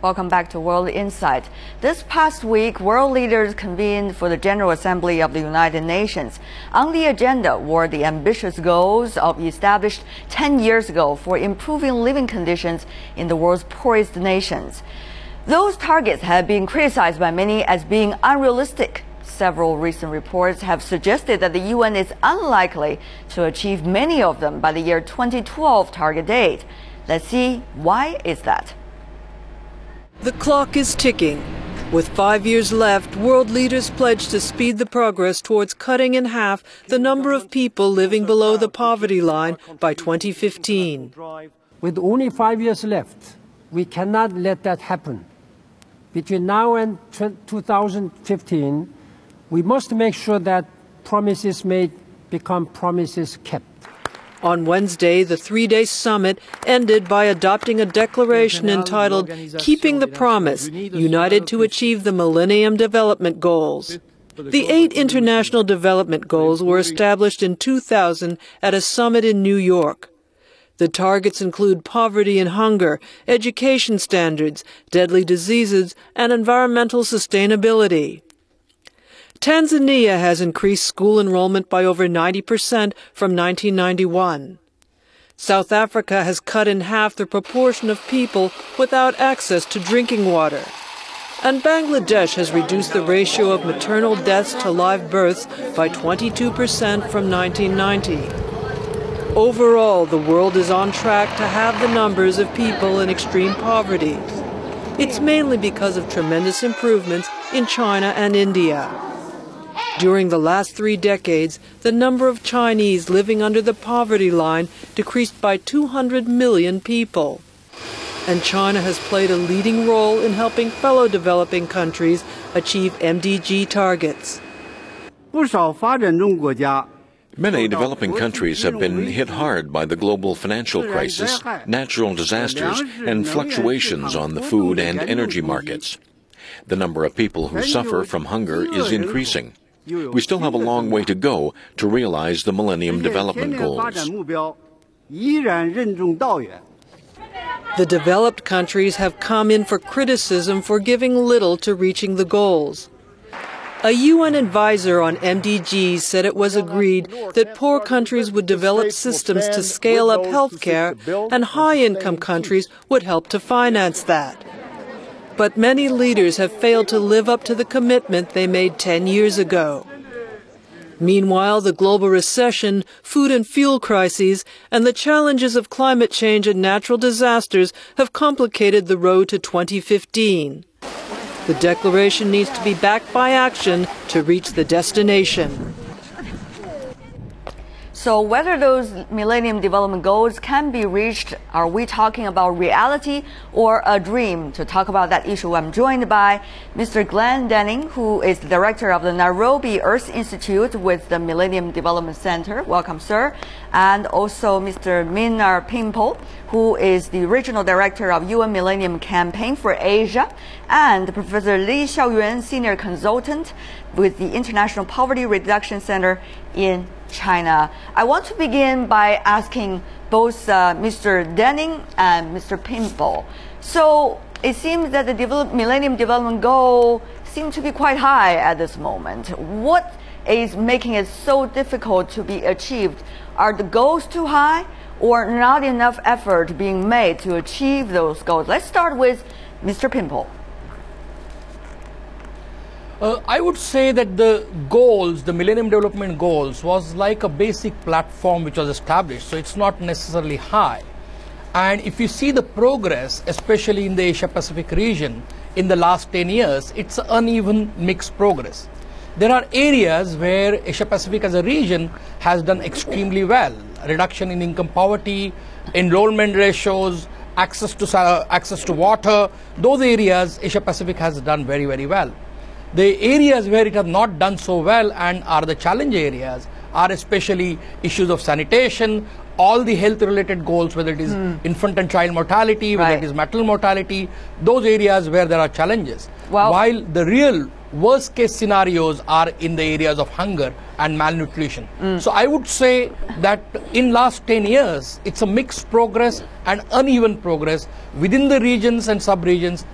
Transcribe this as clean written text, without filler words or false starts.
Welcome back to World Insight. This past week, world leaders convened for the General Assembly of the United Nations. On the agenda were the ambitious goals established 10 years ago for improving living conditions in the world's poorest nations. Those targets have been criticized by many as being unrealistic. Several recent reports have suggested that the UN is unlikely to achieve many of them by the year 2012 target date. Let's see, why is that? The clock is ticking. With 5 years left, world leaders pledged to speed the progress towards cutting in half the number of people living below the poverty line by 2015. With only 5 years left, we cannot let that happen. Between now and 2015, we must make sure that promises made become promises kept. On Wednesday, the three-day summit ended by adopting a declaration entitled Keeping the Promise, United to Achieve the Millennium Development Goals. The 8 international development goals were established in 2000 at a summit in New York. The targets include poverty and hunger, education standards, deadly diseases, and environmental sustainability. Tanzania has increased school enrollment by over 90% from 1991. South Africa has cut in half the proportion of people without access to drinking water. And Bangladesh has reduced the ratio of maternal deaths to live births by 22% from 1990. Overall, the world is on track to halve the numbers of people in extreme poverty. It's mainly because of tremendous improvements in China and India. During the last 3 decades, the number of Chinese living under the poverty line decreased by 200 million people. And China has played a leading role in helping fellow developing countries achieve MDG targets. Many developing countries have been hit hard by the global financial crisis, natural disasters, and fluctuations on the food and energy markets. The number of people who suffer from hunger is increasing. We still have a long way to go to realize the Millennium Development Goals. The developed countries have come in for criticism for giving little to reaching the goals. A UN advisor on MDGs said it was agreed that poor countries would develop systems to scale up healthcare, and high-income countries would help to finance that. But many leaders have failed to live up to the commitment they made 10 years ago. Meanwhile, the global recession, food and fuel crises, and the challenges of climate change and natural disasters have complicated the road to 2015. The declaration needs to be backed by action to reach the destination. So whether those Millennium Development Goals can be reached, are we talking about reality or a dream? To talk about that issue, I'm joined by Mr. Glenn Denning, who is the director of the Nairobi Earth Institute with the Millennium Development Center. Welcome, sir. And also Mr. Minar-Interview-with-CNTV, who is the regional director of UN Millennium Campaign for Asia, and Professor Li Xiaoyuan, senior consultant with the International Poverty Reduction Center in China. I want to begin by asking both Mr. Denning and Mr. Pimple. So it seems that the Millennium Development Goal seems to be quite high at this moment. What is making it so difficult to be achieved? Are the goals too high or not enough effort being made to achieve those goals? Let's start with Mr. Pimple. I would say that the goals, the Millennium Development Goals, was like a basic platform which was established, so it's not necessarily high. And if you see the progress, especially in the Asia-Pacific region, in the last 10 years, it's uneven, mixed progress. There are areas where Asia-Pacific as a region has done extremely well. Reduction in income poverty, enrollment ratios, access to water, those areas Asia-Pacific has done very, very well. The areas where it has not done so well and are the challenge areas are especially issues of sanitation, all the health related goals, whether it is infant and child mortality, whether it is maternal mortality, those areas where there are challenges. Wow. While the real worst case scenarios are in the areas of hunger and malnutrition. So I would say that in last 10 years, it's a mixed progress and uneven progress within the regions and sub-regions.